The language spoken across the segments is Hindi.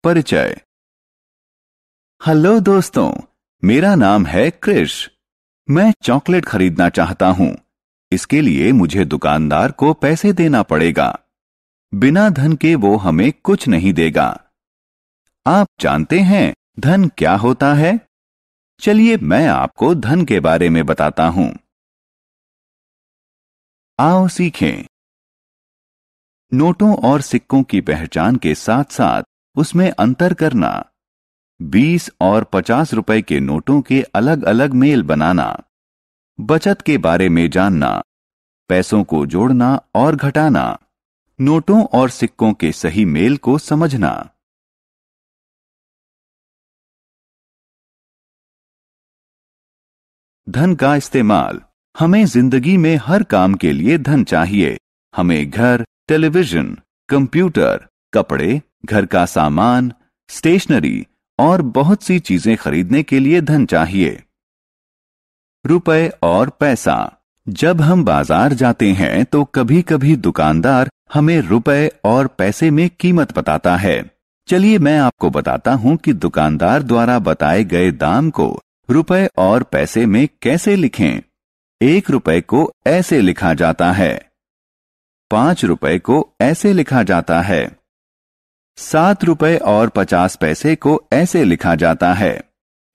परिचय। हेलो दोस्तों, मेरा नाम है क्रिश। मैं चॉकलेट खरीदना चाहता हूं। इसके लिए मुझे दुकानदार को पैसे देना पड़ेगा। बिना धन के वो हमें कुछ नहीं देगा। आप जानते हैं धन क्या होता है? चलिए मैं आपको धन के बारे में बताता हूं। आओ सीखें। नोटों और सिक्कों की पहचान के साथ साथ उसमें अंतर करना। 20 और 50 रुपए के नोटों के अलग अलग मेल बनाना। बचत के बारे में जानना। पैसों को जोड़ना और घटाना। नोटों और सिक्कों के सही मेल को समझना। धन का इस्तेमाल। हमें जिंदगी में हर काम के लिए धन चाहिए। हमें घर, टेलीविजन, कंप्यूटर, कपड़े, घर का सामान, स्टेशनरी और बहुत सी चीजें खरीदने के लिए धन चाहिए। रुपए और पैसा। जब हम बाजार जाते हैं तो कभी कभी दुकानदार हमें रुपए और पैसे में कीमत बताता है। चलिए मैं आपको बताता हूं कि दुकानदार द्वारा बताए गए दाम को रुपए और पैसे में कैसे लिखें। 1 रुपए को ऐसे लिखा जाता है। 5 रुपए को ऐसे लिखा जाता है। 7 रुपए और 50 पैसे को ऐसे लिखा जाता है।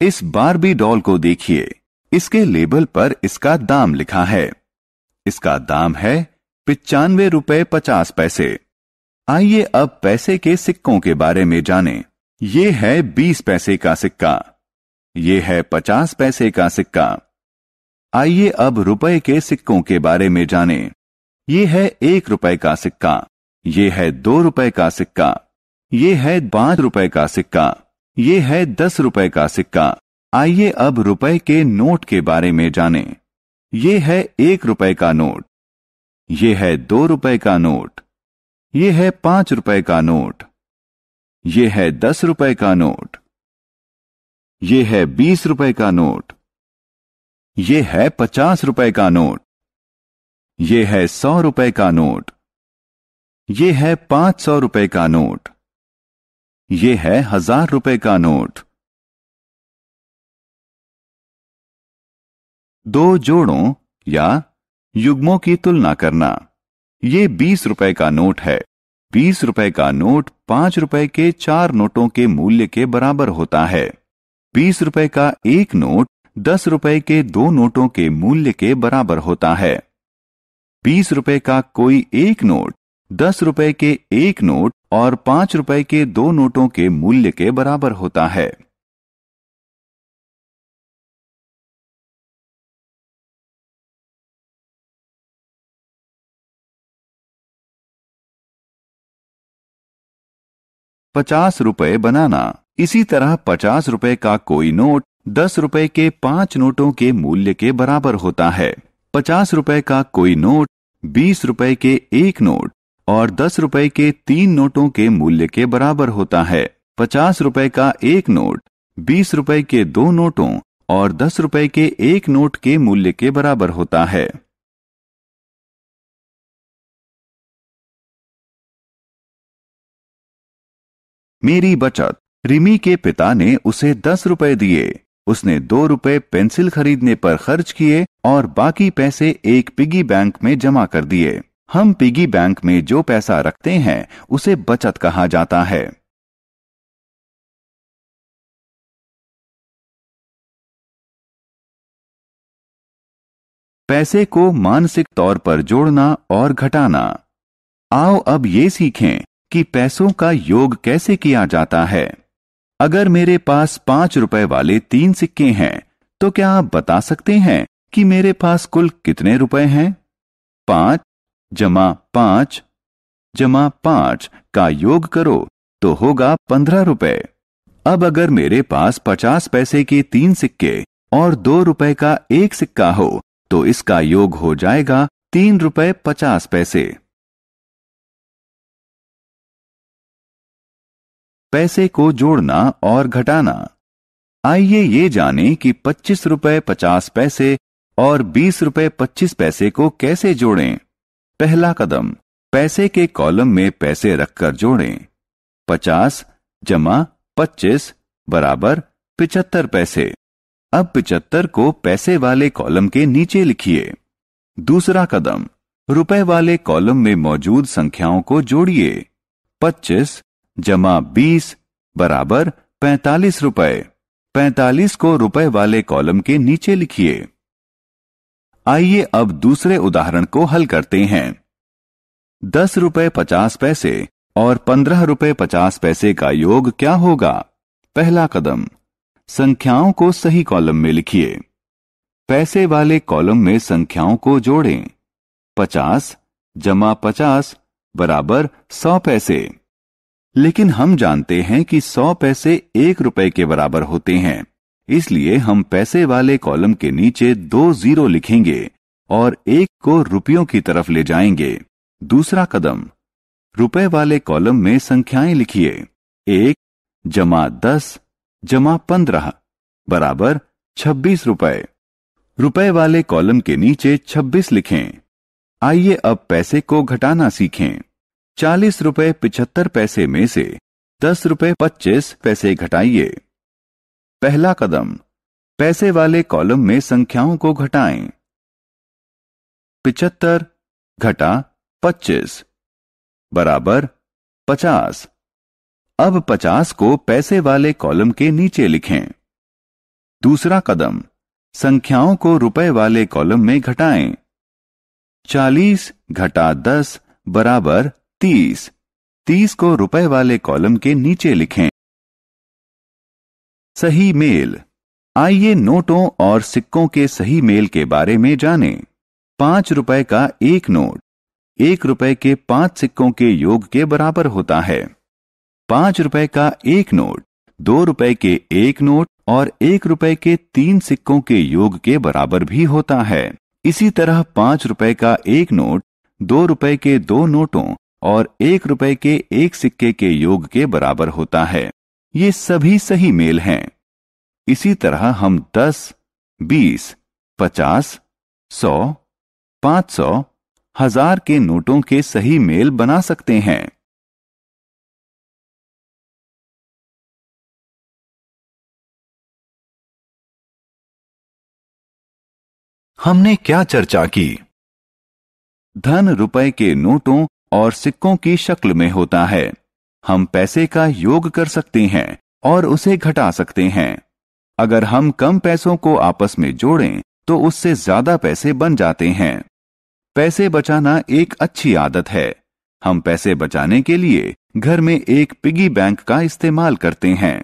इस बारबी डॉल को देखिए। इसके लेबल पर इसका दाम लिखा है। इसका दाम है 95 रुपए 50 पैसे। आइए अब पैसे के सिक्कों के बारे में जानें। ये है 20 पैसे का सिक्का। ये है 50 पैसे का सिक्का। आइए अब रुपए के सिक्कों के बारे में जानें। ये है 1 रुपए का सिक्का। ये है 2 रुपए का सिक्का। ये है 5 रुपए का सिक्का। ये है 10 रुपए का सिक्का। आइए अब रुपए के नोट के बारे में जानें। ये है 1 रुपए का नोट। ये है 2 रुपए का नोट। ये है 5 रुपए का नोट। ये है 10 रुपए का नोट। ये है 20 रुपए का नोट। ये है 50 रुपए का नोट। ये है 100 रुपए का नोट। ये है 500 रुपए का नोट। ये है 1000 रुपए का नोट। दो जोड़ों या युग्मों की तुलना करना। ये 20 रुपए का नोट है। 20 रुपए का नोट 5 रुपए के 4 नोटों के मूल्य के बराबर होता है। 20 रुपए का एक नोट 10 रुपए के 2 नोटों के मूल्य के बराबर होता है। 20 रुपए का कोई एक नोट 10 रुपए के एक नोट और 5 रुपए के 2 नोटों के मूल्य के बराबर होता है। ₹50 बनाना। इसी तरह 50 रुपए का कोई नोट 10 रुपए के 5 नोटों के मूल्य के बराबर होता है। 50 रुपए का कोई नोट 20 रुपए के एक नोट और 10 रुपए के 3 नोटों के मूल्य के बराबर होता है। 50 रुपए का एक नोट 20 रुपए के 2 नोटों और 10 रुपए के एक नोट के मूल्य के बराबर होता है। मेरी बचत। रिमी के पिता ने उसे 10 रुपए दिए। उसने 2 रुपए पेंसिल खरीदने पर खर्च किए और बाकी पैसे एक पिगी बैंक में जमा कर दिए। हम पिगी बैंक में जो पैसा रखते हैं उसे बचत कहा जाता है। पैसे को मानसिक तौर पर जोड़ना और घटाना। आओ अब ये सीखें कि पैसों का योग कैसे किया जाता है। अगर मेरे पास 5 रुपए वाले 3 सिक्के हैं तो क्या आप बता सकते हैं कि मेरे पास कुल कितने रुपए हैं? 5 जमा 5 जमा 5 का योग करो तो होगा 15 रुपए। अब अगर मेरे पास 50 पैसे के 3 सिक्के और 2 रुपए का एक सिक्का हो तो इसका योग हो जाएगा 3 रुपए 50 पैसे। पैसे को जोड़ना और घटाना। आइए ये जानें कि 25 रुपए 50 पैसे और 20 रुपए 25 पैसे को कैसे जोड़ें। पहला कदम, पैसे के कॉलम में पैसे रखकर जोड़ें। 50 जमा 25 बराबर 75 पैसे। अब 75 को पैसे वाले कॉलम के नीचे लिखिए। दूसरा कदम, रुपए वाले कॉलम में मौजूद संख्याओं को जोड़िए। 25 जमा 20 बराबर 45 रुपए। 45 को रुपए वाले कॉलम के नीचे लिखिए। आइए अब दूसरे उदाहरण को हल करते हैं। 10 रुपए 50 पैसे और 15 रुपए 50 पैसे का योग क्या होगा? पहला कदम, संख्याओं को सही कॉलम में लिखिए। पैसे वाले कॉलम में संख्याओं को जोड़ें। 50 जमा 50 बराबर 100 पैसे। लेकिन हम जानते हैं कि 100 पैसे 1 रुपए के बराबर होते हैं, इसलिए हम पैसे वाले कॉलम के नीचे 2 जीरो लिखेंगे और 1 को रुपयों की तरफ ले जाएंगे। दूसरा कदम, रुपए वाले कॉलम में संख्याएं लिखिए। 1 जमा 10 जमा 15 बराबर 26 रुपए। रुपए वाले कॉलम के नीचे 26 लिखें। आइए अब पैसे को घटाना सीखें। 40 रुपए 75 पैसे में से 10 रुपए 25 पैसे घटाइए। पहला कदम, पैसे वाले कॉलम में संख्याओं को घटाएं। 75 घटा 25 बराबर 50। अब 50 को पैसे वाले कॉलम के नीचे लिखें। दूसरा कदम, संख्याओं को रुपए वाले कॉलम में घटाएं। 40 घटा 10 बराबर 30। 30 को रुपए वाले कॉलम के नीचे लिखें। सही मेल। आइए नोटों और सिक्कों के सही मेल के बारे में जानें। 5 रुपए का एक नोट 1 रुपए के 5 सिक्कों के योग के बराबर होता है। 5 रुपए का एक नोट 2 रुपए के एक नोट और 1 रुपए के 3 सिक्कों के योग के बराबर भी होता है। इसी तरह 5 रुपए का एक नोट 2 रुपए के 2 नोटों और 1 रुपए के 1 सिक्के के योग के बराबर होता है। ये सभी सही मेल हैं। इसी तरह हम 10, 20, 50, 100, 500, 1000 के नोटों के सही मेल बना सकते हैं। हमने क्या चर्चा की? धन रुपए के नोटों और सिक्कों की शक्ल में होता है। हम पैसे का योग कर सकते हैं और उसे घटा सकते हैं। अगर हम कम पैसों को आपस में जोड़ें तो उससे ज्यादा पैसे बन जाते हैं। पैसे बचाना एक अच्छी आदत है। हम पैसे बचाने के लिए घर में एक पिगी बैंक का इस्तेमाल करते हैं।